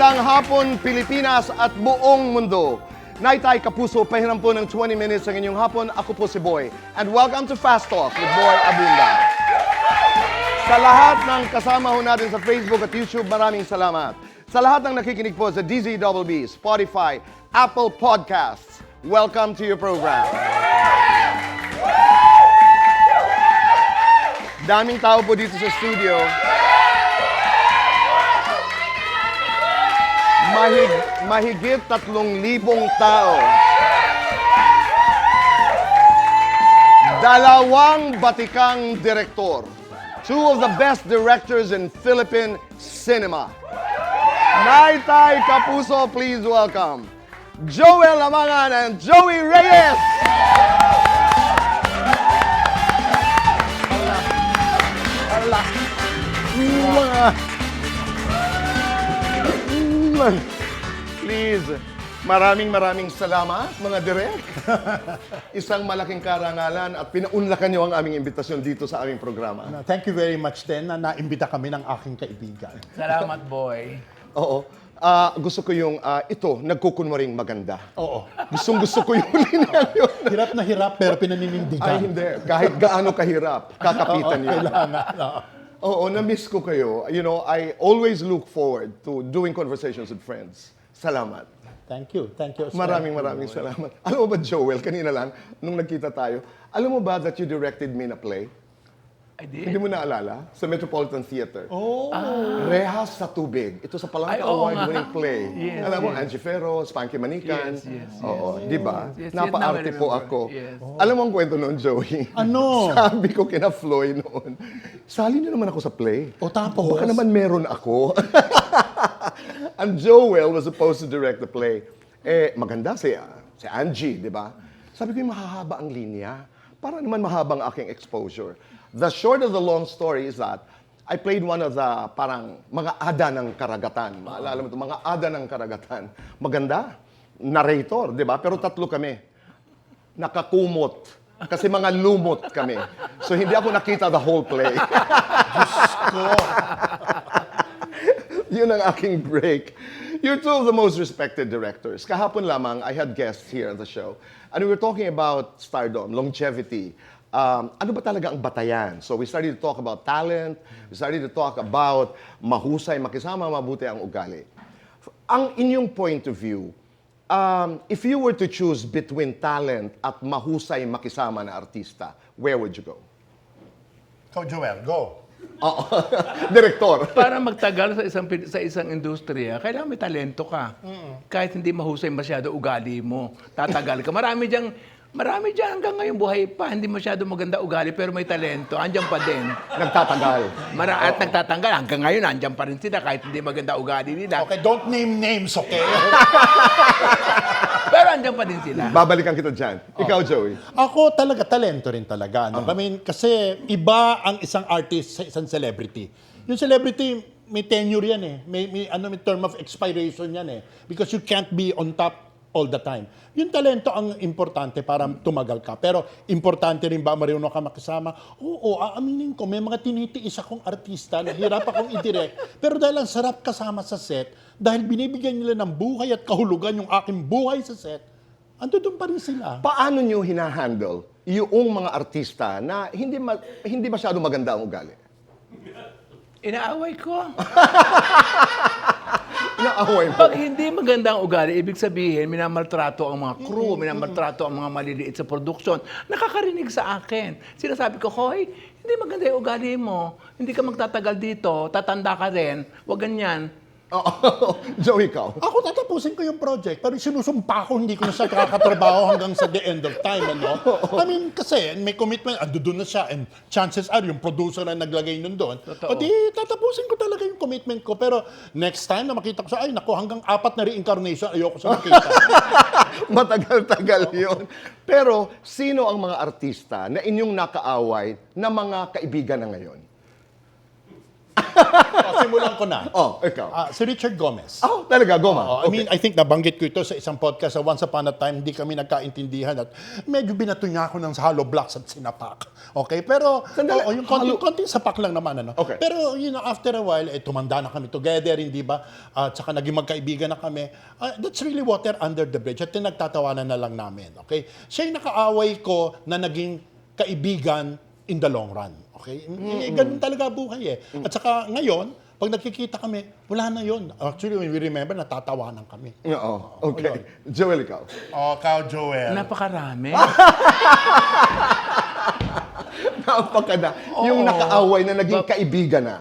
Magandang hapon, Pilipinas at buong mundo. Naitay Kapuso, pahiram po ng 20 minutes ang inyong hapon. Ako po si Boy. And welcome to Fast Talk with Boy Abunda. Sa lahat ng kasama ho natin sa Facebook at YouTube, maraming salamat. Sa lahat ng nakikinig po sa DZBB, Spotify, Apple Podcasts, welcome to your program. Daming tao po dito sa studio. Mahigit 3,000 tao. Dalawang batikang direktor. Two of the best directors in Philippine cinema. Naitay Kapuso, please welcome Joel Lamangan and Joey Reyes. Please, maraming salamat mga direk. Isang malaking karangalan at pinaunlakan niyo ang aming imbitasyon dito sa aming programa. Thank you very much din na naimbita kami ng aking kaibigan. Salamat, Boy. Oo. Gusto ko yung ito, nagkukunwaring maganda. Oo. Gusto ko yung linya yun. Hirap na hirap pero pinaninindigan. Ay, hindi. Kahit gaano kahirap, kakapitan niyo. Kailangan. Oo, na-miss ko kayo. You know, I always look forward to doing conversations with friends. Salamat. Thank you. Thank you. Maraming salamat. Alam mo ba, Joel, kanina lang, nung nagkita tayo, alam mo ba that you directed me in a play? I did? Hindi mo naalala? Sa Metropolitan Theater. Oh. Rehas sa Tubig. Ito sa Palangka Ay, oo Award-winning nga. play. Yes, Alam mo, yes. Angie Ferro, Spanky Manikan. Yes. Oo, di ba? Yes, Napaarte now I po remember. ako. Yes. Alam mo ang kwento noon, Joey? Ano? Sabi ko kina Floy noon, sali niyo naman ako sa play. O tapos? Baka naman meron ako. And Joel was supposed to direct the play. Eh, maganda si Angie, di ba? Sabi ko yung mahahaba ang linya. Para naman mahabang aking exposure. The short of the long story is that I played one of the parang mga ada ng karagatan. Maalala mo ito, mga ada ng karagatan. Maganda. Narrator, di ba? Pero tatlo kami. Nakakumot. Kasi mga lumot kami. So hindi ako nakita the whole play. Yun ang aking break. You're two of the most respected directors. Kahapon lamang, I had guests here at the show. And we were talking about stardom, longevity. Ano ba talaga ang batayan? So we started to talk about talent. We started to talk about mahusay, makisama, mabuti ang ugali. Ang inyong point of view, if you were to choose between talent at mahusay, makisama na artista, where would you go? Ikaw, Joel, go. Direktor. Para magtagal sa isang industriya, kailangan may talento ka. Kahit hindi mahusay masyado ugali mo, tatagal ka. Marami dyan hanggang ngayon buhay pa. Hindi masyado maganda ugali pero may talento. Andyan pa din. Nagtatagal. At nagtatanggal. Hanggang ngayon, andyan pa rin sila kahit hindi maganda ugali nila. Okay, don't name names, okay? Pero andyan pa din sila. Babalikan kita dyan. Ikaw, Joey. Ako talaga, talento rin talaga. No? I mean, kasi iba ang isang artist sa isang celebrity. Yung celebrity, may tenure yan eh. May term of expiration yan eh. Because you can't be on top all the time. Yung talento ang importante para tumagal ka. Pero importante rin ba marunong ka makisama? Oo, aaminin ko, may mga tinitiis akong artista na hirap akong i-direct. Pero dahil ang sarap kasama sa set, dahil binibigyan nila ng buhay at kahulugan yung aking buhay sa set, andun pa rin sila. Paano nyo hinahandle yung mga artista na hindi masyado maganda ang ugali? Inaaway ko. Inaaway mo. Pag hindi maganda ang ugali, ibig sabihin, minamaltrato ang mga crew, minamaltrato ang mga maliliit sa production. Nakakarinig sa akin. Sinasabi ko, hoy, hindi maganda yung ugali mo. Hindi ka magtatagal dito, tatanda ka rin. Huwag ganyan. Joey, ikaw. Ako tatapusin ko yung project, pero sinusumpa ko, hindi ko na siya kakatrabaho hanggang sa the end of time, ano? I mean, kasi may commitment, doon na siya, and chances are, yung producer na naglagay nun doon. Totoo. O di, tatapusin ko talaga yung commitment ko. Pero next time na makita ko siya, ay, naku, hanggang 4 na reincarnation, ayoko sa makita. Matagal-tagal yun. Pero, sino ang mga artista na inyong nakaaway na mga kaibigan na ngayon? Simulan ko na. Ikaw. Si Richard Gomez. Talaga, Goma. I mean, I think nabanggit ko ito sa isang podcast sa Once Upon a Time, hindi kami nagkaintindihan at medyo binato niya ako ng hollow blocks at sinapak. Okay? Pero, Sandali, yung konting sapak lang naman, ano? Okay. Pero, after a while, tumanda na kami together, hindi ba? At saka naging magkaibigan na kami. That's really water under the bridge at nagtatawanan na lang namin. Okay? Siya yung nakaaway ko na naging kaibigan in the long run. Okay? Ganun talaga buhay eh. At saka ngayon, pag nakikita kami, wala na yon. Actually, when we remember, natatawanan kami. Oo. Okay. Joel, ikaw. Kao Joel. Napakarami. Napakada. Yung nakaaway na naging kaibigan na.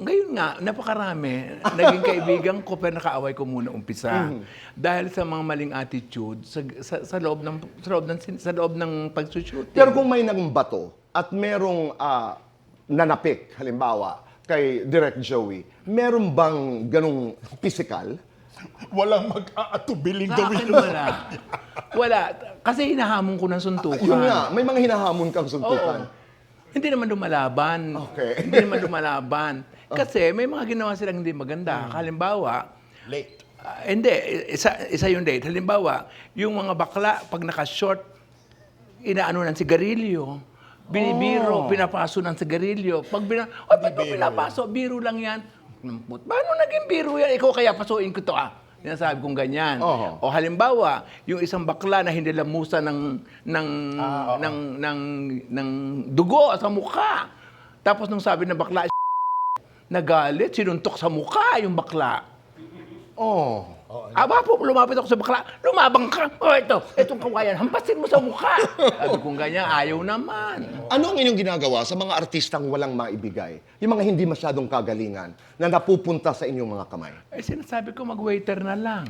Ngayon nga, napakarami. Naging kaibigan ko, pero nakaaway ko muna umpisa. Dahil sa mga maling attitude sa loob ng pagsushooting. Pero kung may naging bato at merong nanapik, halimbawa, kay Direk Joey, meron bang ganong physical? Walang mag-aatubiling Sa gawin. akin wala. Wala. Kasi hinahamon ko ng suntukan. Yun nga, may mga hinahamon kang suntukan. Hindi naman lumalaban. Okay. Hindi naman lumalaban. Kasi may mga ginawa silang hindi maganda. Halimbawa, Late. hindi, isa yung date. Halimbawa, yung mga bakla, pag naka-short, inaano ng sigarilyo, binibiro, pinapaso ng sigarilyo. Pag ba't mo pinapaso? Biro lang yan. Paano naging biro yan? Ikaw kaya pasuin ko to Sinasabi kong ganyan. O halimbawa, yung isang bakla na hindi lamusa ng dugo sa mukha. Tapos nung sabi ng bakla, nagalit, sinuntok sa mukha yung bakla. Aba po, lumapit ako sa bakla, lumabang ka. Itong kawayan, hampasin mo sa mukha. Sabi kong ganyan, ayaw naman. Ano ang inyong ginagawa sa mga artistang walang maibigay? Yung mga hindi masyadong kagalingan na napupunta sa inyong mga kamay? Sinasabi ko, mag-waiter na lang.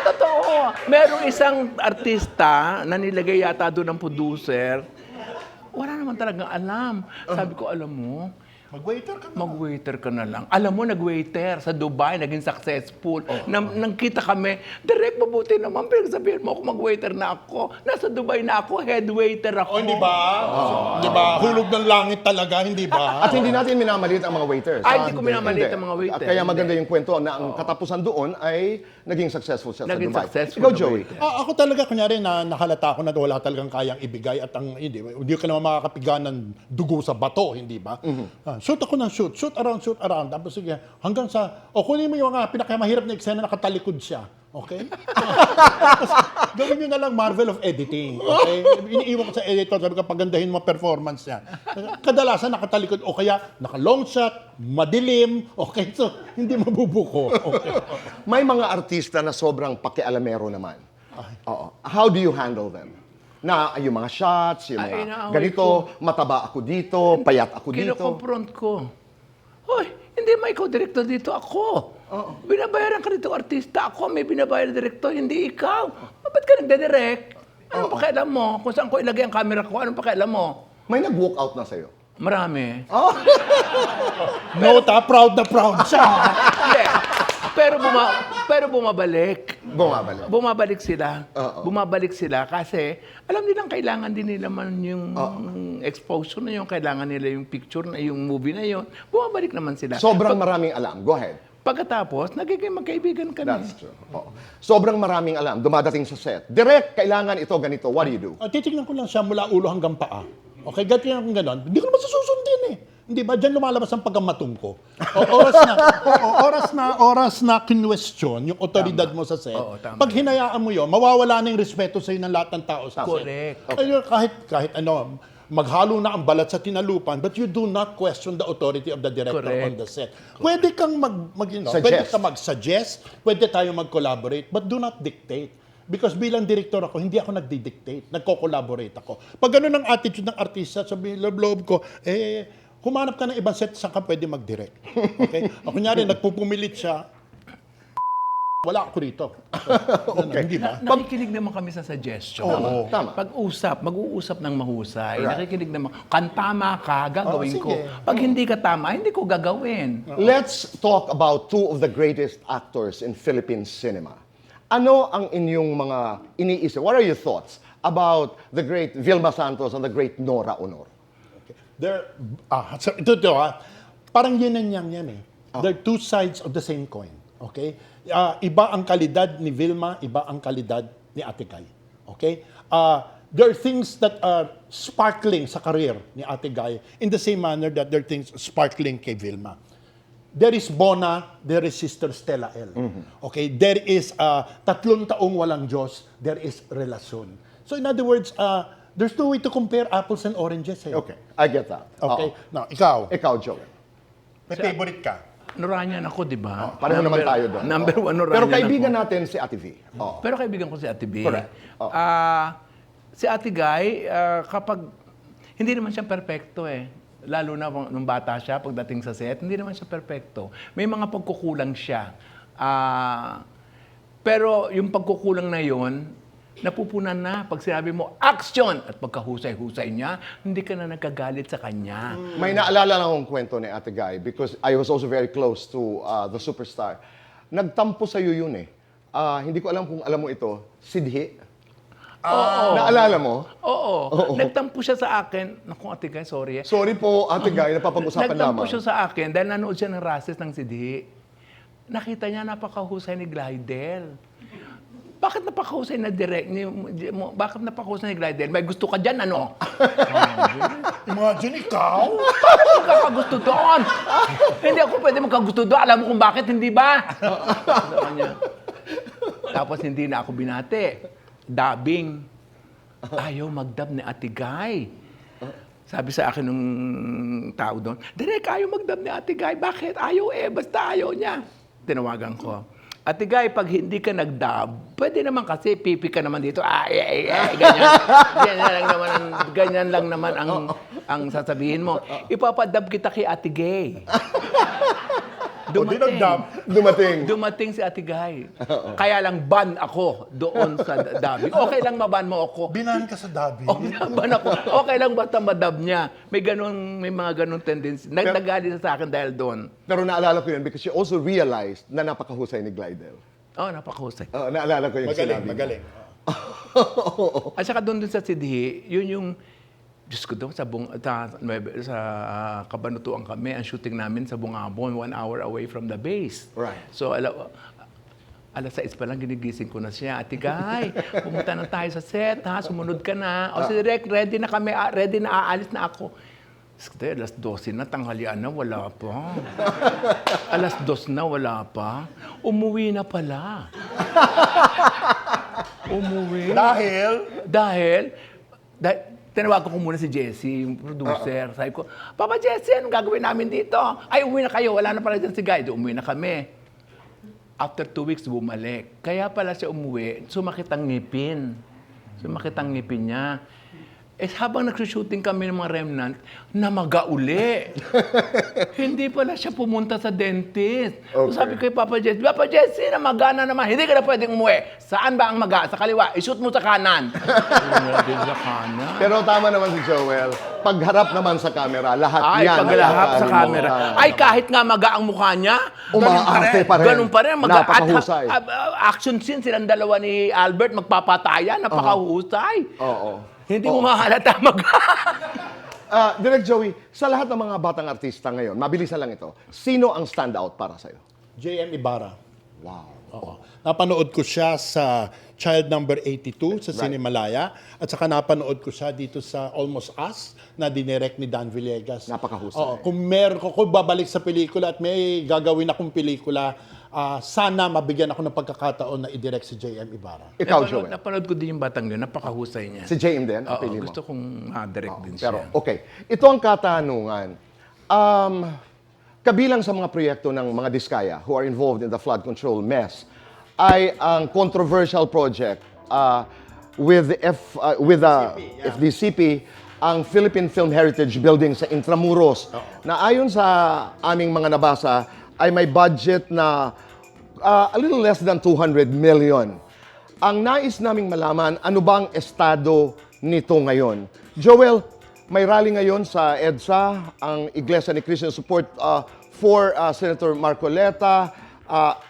Totoo. Merong isang artista na nilagay yata doon ng producer. Wala naman talagang alam. Sabi ko, alam mo, Mag-waiter ka na. mag-waiter ka na lang. Alam mo, nag-waiter sa Dubai, naging successful. Nang kita kami, direct mabuti naman, pero sabihin mo ako, mag-waiter na ako. Nasa Dubai na ako, head waiter ako. Hindi ba? Di ba? Hulog ng langit talaga, hindi ba? At hindi natin minamalit ang mga waiters. Hindi ko minamalit ang mga waiter. At kaya maganda yung kwento na ang katapusan doon ay naging successful siya Naging sa Dubai. successful Ikaw, na Joey. Ako talaga, kunyari, na nahalata ako na wala talagang kayang ibigay at hindi ka naman makakapiga ng dugo sa bato, hindi ba? Shoot ako ng shoot. Shoot around. Tapos sige, hanggang sa, kunin mo yung mga pinakamahirap na eksena, nakatalikod siya. Okay? Tapos, gawin nyo na lang Marvel of Editing. Okay? Iniiwan ko sa editor, sabi ko, pagandahin mo performance niya. Kadalasan nakatalikod, o kaya naka-long shot, madilim, okay? So, hindi mabubuko. Okay? May mga artista na sobrang pakialamero naman. Oo. How do you handle them? Na yung mga shots, yung mga inaaway ganito, mataba ako dito, payat ako dito. Kino-confront ko. Hoy, hindi mo ikaw director dito, ako. Binabayaran ka dito artista, ako may binabayaran director, hindi ikaw. Ba't ka nagde-direct? Anong pakialam mo? Kung saan ko ilagay ang camera ko, anong pakialam mo? May nag-walk out na sa'yo. Marami. Note, proud na proud siya. Hindi. Pero bumabalik. Bumabalik. Bumabalik sila. Oo. Bumabalik sila kasi alam nilang kailangan din nila man yung exposure na yun, kailangan nila yung picture na yung movie na yun. Bumabalik naman sila. Sobrang maraming alam. Go ahead. Pagkatapos, nagiging magkaibigan kami. That's true. Oo. Sobrang maraming alam. Dumadating sa set. Direct, kailangan ito, ganito. What do you do? Titignan ko lang siya mula ulo hanggang paa. Okay, ganyan akong ganon. Hindi ko naman susundin eh. Hindi ba? Diyan lumalabas ang pagkamatung ko. Oras na kinwestiyon yung otoridad mo sa set. Oo, tama. Pag hinayaan mo yun, mawawala na yung respeto sa'yo ng lahat ng tao sa set. Correct. Ayun, kahit maghalo na ang balat sa tinalupan, but you do not question the authority of the director Correct. on the set. Pwede kang pwede kang mag-suggest, pwede tayo mag-collaborate, but do not dictate. Because bilang director ako, hindi ako nagdi-dictate, nagko-collaborate ako. Pag ganun ang attitude ng artista, sabi loob ko, humanap ka ng ibang set, saan ka pwede mag-direct. Okay? Kunyari, nagpupumilit siya, wala ako rito. Okay. Hindi ba? Nakikinig naman kami sa suggestion. Oo, tama. Mag-uusap ng mahusay. Right. Nakikinig naman. Kan tama ka, gagawin ko. sige. Pag hindi ka tama, hindi ko gagawin. Let's talk about two of the greatest actors in Philippine cinema. Ano ang inyong mga iniisip? What are your thoughts about the great Vilma Santos and the great Nora Honor? parang yin and yang yan eh. They're two sides of the same coin. Okay? Iba ang kalidad ni Vilma, iba ang kalidad ni Ate Guy. Okay? There are things that are sparkling sa career ni Ate Guy in the same manner that there are things sparkling kay Vilma. There is Bona, there is Sister Stella L. Okay? There is 3 taong walang Diyos, there is relasyon. So in other words, there's no way to compare apples and oranges. Eh. Okay, I get that. Okay? Oo. Now, ikaw, Ikaw, Joel. may favorite ka? Noranyan ako, di ba? Pareho naman tayo doon. Number Oo. one, Noranyan Pero kaibigan ako. natin si Ate V. Oo. Pero kaibigan ko si Ate B. Correct. Oh. Si Ate Guy, kapag, hindi naman siya perfecto eh. Lalo na nung bata siya, pagdating sa set, hindi naman siya perfecto. May mga pagkukulang siya. Pero yung pagkukulang na yon, napupunan na pag sinabi mo, action! At pagkahusay-husay niya, hindi ka na nagkagalit sa kanya. May naalala lang akong kwento ni Ate Guy because I was also very close to the superstar. Nagtampo sa'yo yun eh. Hindi ko alam kung alam mo ito, Sidhi. Naalala mo? Oo. Nagtampo siya sa akin. Naku, Ate Guy, sorry eh. Sorry po, Ate Guy, napapag-usapan Nagtampo naman. siya sa akin dahil nanood siya ng Rases ng Sidhi. Nakita niya napakahusay ni Glidel. Bakit napakahusay na direct? Bakit napakahusay ni Glidel? May gusto ka dyan, ano? Imagine ikaw? Bakit kakagusto doon? Hindi ako pwede magkagusto doon. Alam mo kung bakit, hindi ba? Sa kanya. Tapos hindi na ako binati. Dubbing. Ayaw magdub ni Ate Guy. Sabi sa akin nung tao doon, Direk, ayaw magdub ni Ate Guy. Bakit? Ayaw eh, basta ayaw niya. Tinawagan ko. Ate Guy, pag hindi ka nag-dub, pwede naman kasi pipi ka naman dito. Ganyan. Ganyan lang naman ang sasabihin mo. Ipapadub kita kay Ate Guy. Dumating si Ate Guy. Kaya lang ban ako doon sa dubbing. Okay lang maban mo ako. Binahan ka sa dabi. Ban ako. Okay lang basta madub niya. May mga ganun tendency. Nagtagali sa akin dahil doon. Pero naalala ko yun because you also realized na napakahusay ni Glidel. Napakahusay. Naalala ko yung sinabi mo. Magaling. At saka doon sa Sidhi, yun yung, Diyos ko doon, sa Kabanutuan kami, ang shooting namin sa Bungabon, 1 hour away from the base. Right. So, alas 6 pa lang, ginigising ko na siya. Ate Guy, pumunta na tayo sa set, ha? Sumunod ka na. O si Direk, ready na kami, ready na, aalis na ako. Alas 12 na, tanghalian na, wala pa. Alas 2 na, wala pa. Umuwi na pala. Umuwi. Dahil, tinawagan ko muna si Jessie, yung producer. Sabi ko, Papa Jessie, anong gagawin namin dito? Ay, umuwi na kayo. Wala na pala dyan si Guy. Umuwi na kami. After 2 weeks, bumalik. Kaya pala siya umuwi, sumakit ang ngipin. Niya. Habang nagsushooting kami ng mga remnant, namaga uli. Hindi pala siya pumunta sa dentist. So sabi ko kay Papa Jesse, namaga na naman. Hindi ka na pwedeng umuwi. Saan ba ang maga? Sa kaliwa. I-shoot mo sa kanan. Sa kanan. Pero tama naman si Joel. Pagharap naman sa camera, lahat yan. Pagharap sa camera. Ay, kahit nga maga ang mukha niya, umaarte pa rin. Ganun pa rin. Napakahusay. Action scene, silang dalawa ni Albert, magpapatayan. Napakahusay. Oo. Hindi mo mahalata Direk Joey, sa lahat ng mga batang artista ngayon, mabilisan lang ito, sino ang standout para sa'yo? JM Ibarra. Wow. Oo. Napanood ko siya sa Child Number 82 sa Cinemalaya at saka napanood ko siya dito sa Almost Us na dinirect ni Dan Villegas. Napakahusay. Kung babalik sa pelikula at may gagawin akong pelikula, sana mabigyan ako ng pagkakataon na i-direct si JM Ibarra. Ikaw, Joel. Napanood ko din yung batang yun. Napakahusay niya. Si JM din? Oo, pili mo? gusto kong direct din siya. Pero, okay. Ito ang katanungan. Kabilang sa mga proyekto ng mga diskaya who are involved in the flood control mess ay ang controversial project with FDCP, ang Philippine Film Heritage Building sa Intramuros, na ayon sa aming mga nabasa ay may budget na a little less than 200 million. Ang nais naming malaman, ano bang estado nito ngayon? Joel, may rally ngayon sa EDSA, ang Iglesia ni Christian Support for Senator Marcoleta.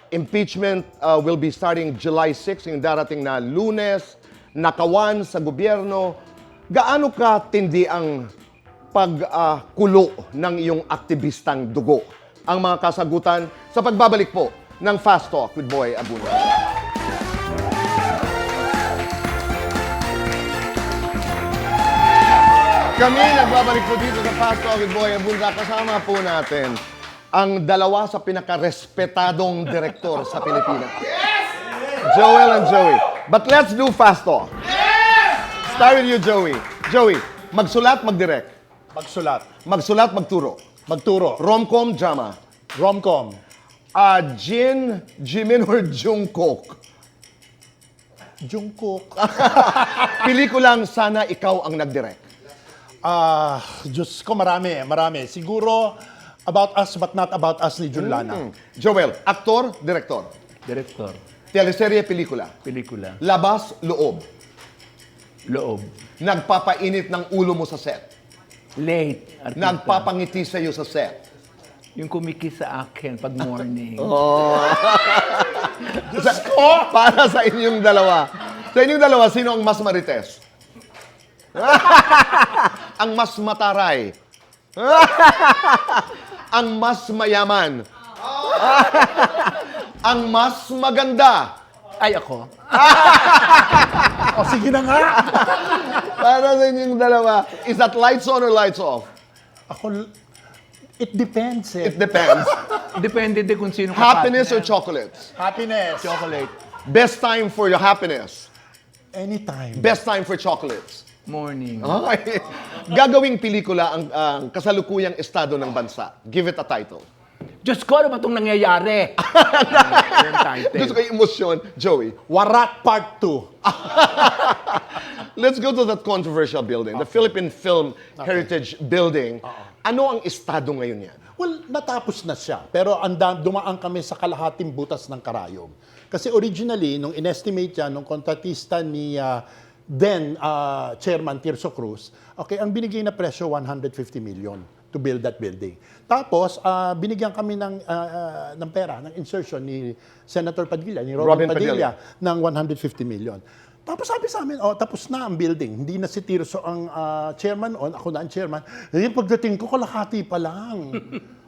Impeachment will be starting July 6, yung darating na Lunes. Nakawan sa gobyerno. Gaano ka tindi ang pagkulo ng iyong aktivistang dugo? Ang mga kasagutan sa pagbabalik po ng Fast Talk with Boy Abunda. Kami nagbabalik po dito sa Fast Talk with Boy Abunda. Kasama po natin ang dalawa sa pinakarespetadong direktor sa Pilipinas. Joel and Joey. But let's do Fast Talk. Start with you, Joey. Joey, magsulat, magdirect. Magsulat. Magsulat, magturo. Magturo. Romcom, drama. Romcom. Jin, Jimin, or Jungkook? Jungkook. Pelikulang sana ikaw ang nagdirect. Diyos ko, marami. Siguro, About Us But Not About Us ni Jun Lana. Joel, aktor, direktor. Director, Teleserye, pelikula. pelikula, Labas, loob. loob, Nagpapainit ng ulo mo sa set. late, artista. Nagpapangiti sa iyo sa set. Yung kumikis sa akin pag morning. Para sa inyong dalawa. Sa inyong dalawa, sino ang mas marites? Ang mas mataray. Ang mas mayaman. Ang mas maganda. Ay, ako. O, sige na nga. Para sa inyong dalawa, is that lights on or lights off? Ako, it depends eh. It depends. Depende din kung sino Happiness or kapartner. chocolates? Happiness. Chocolate. Best time for your happiness. Anytime. Best time for chocolates. Morning. Okay. Gagawing pelikula ang kasalukuyang estado ng bansa. Give it a title. Diyos ko, ano ba itong nangyayari? Yung title. Gusto ko yung emosyon. Joey, Warat Part 2. let's go to that controversial building, the Philippine Film Heritage Building. Ano ang estado ngayon yan? Well, natapos na siya. Pero dumaan kami sa kalahating butas ng karayom. Kasi originally, nung inestimate yan, nung kontratista ni Chairman Tirso Cruz, okay, ang binigay na presyo, 150 million to build that building. Tapos, binigyan kami ng pera, ng insertion ni Senator Padilla, ni Robin Padilla, ng 150 million. Tapos sabi sa amin, tapos na ang building. Hindi na si Tirso ang chairman, ako na ang chairman. Eh, pagdating ko, kalahati pa lang.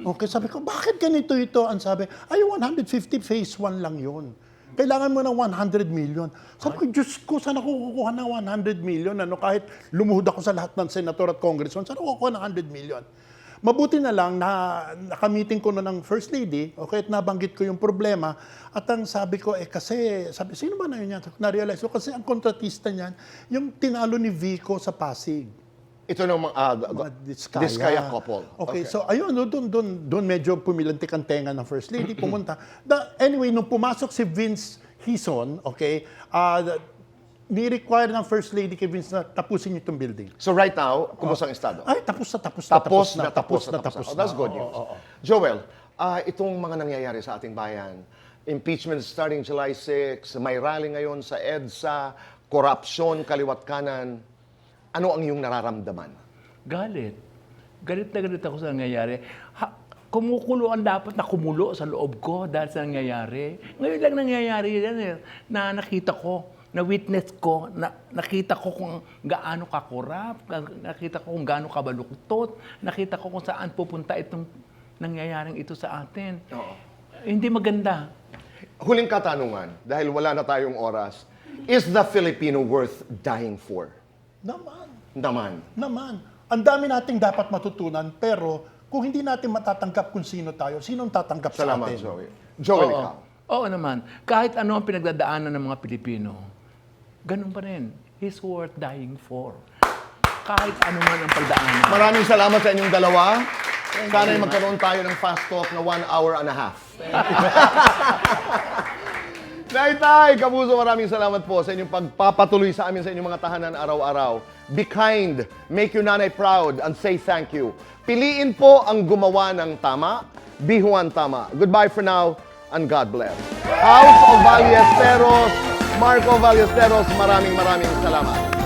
Okay, sabi ko, bakit ganito ito? Ang sabi, 150 phase 1 lang yun. Kailangan mo ng 100 million. Sabi ko, Diyos ko, saan ako kukuha ng 100 million? Kahit lumuhod ako sa lahat ng senator at congressman, saan ako kukuha ng 100 million? Mabuti na lang na nakamiting ko na ng First Lady, okay, at nabanggit ko yung problema. At ang sabi ko, sabi, sino ba na yun yan? Na-realize ko, kasi ang kontratista niyan, yung tinalo ni Vico sa Pasig. Ito ng Diskaya couple. Okay, so ayun, doon medyo pumilantik ang tenga ng First Lady, pumunta. Anyway, nung pumasok si Vince Hison, okay, ni-require ng First Lady kay Vince na tapusin itong building. So right now, kumusta ang estado? Ay, tapos na. Tapos na. Oh, that's good news. Joel, itong mga nangyayari sa ating bayan, impeachment starting July 6, may rally ngayon sa EDSA, korupsyon, kaliwat kanan. Ano ang iyong nararamdaman? Galit. Galit na galit ako sa nangyayari. Kumukulo ang dapat na kumulo sa loob ko dahil sa nangyayari. Ngayon lang nangyayari yan na nakita ko, na witness ko, nakita ko kung gaano kakurap, nakita ko kung gaano kabaluktot, nakita ko kung saan pupunta itong nangyayaring ito sa atin. Oo. Hindi maganda. Huling katanungan, dahil wala na tayong oras, is the Filipino worth dying for? Naman. Naman. Ang dami nating dapat matutunan, pero kung hindi natin matatanggap kung sino tayo, sinong tatanggap sa Salamat, atin? Joey. Joel, ikaw. Oo naman. Kahit ano ang pinagdadaanan ng mga Pilipino, ganun pa rin. He's worth dying for. Kahit ano man ang pagdaanan. Maraming salamat sa inyong dalawa. Sana'y magkaroon tayo ng fast talk na 1 hour and a half. Nay, Kapuso, maraming salamat po sa inyong pagpapatuloy sa amin sa inyong mga tahanan araw-araw. Be kind, make your nanay proud, and say thank you. Piliin po ang gumawa ng tama, bihuan tama. Goodbye for now, and God bless. House of Ballesteros, Marco Ballesteros, maraming salamat.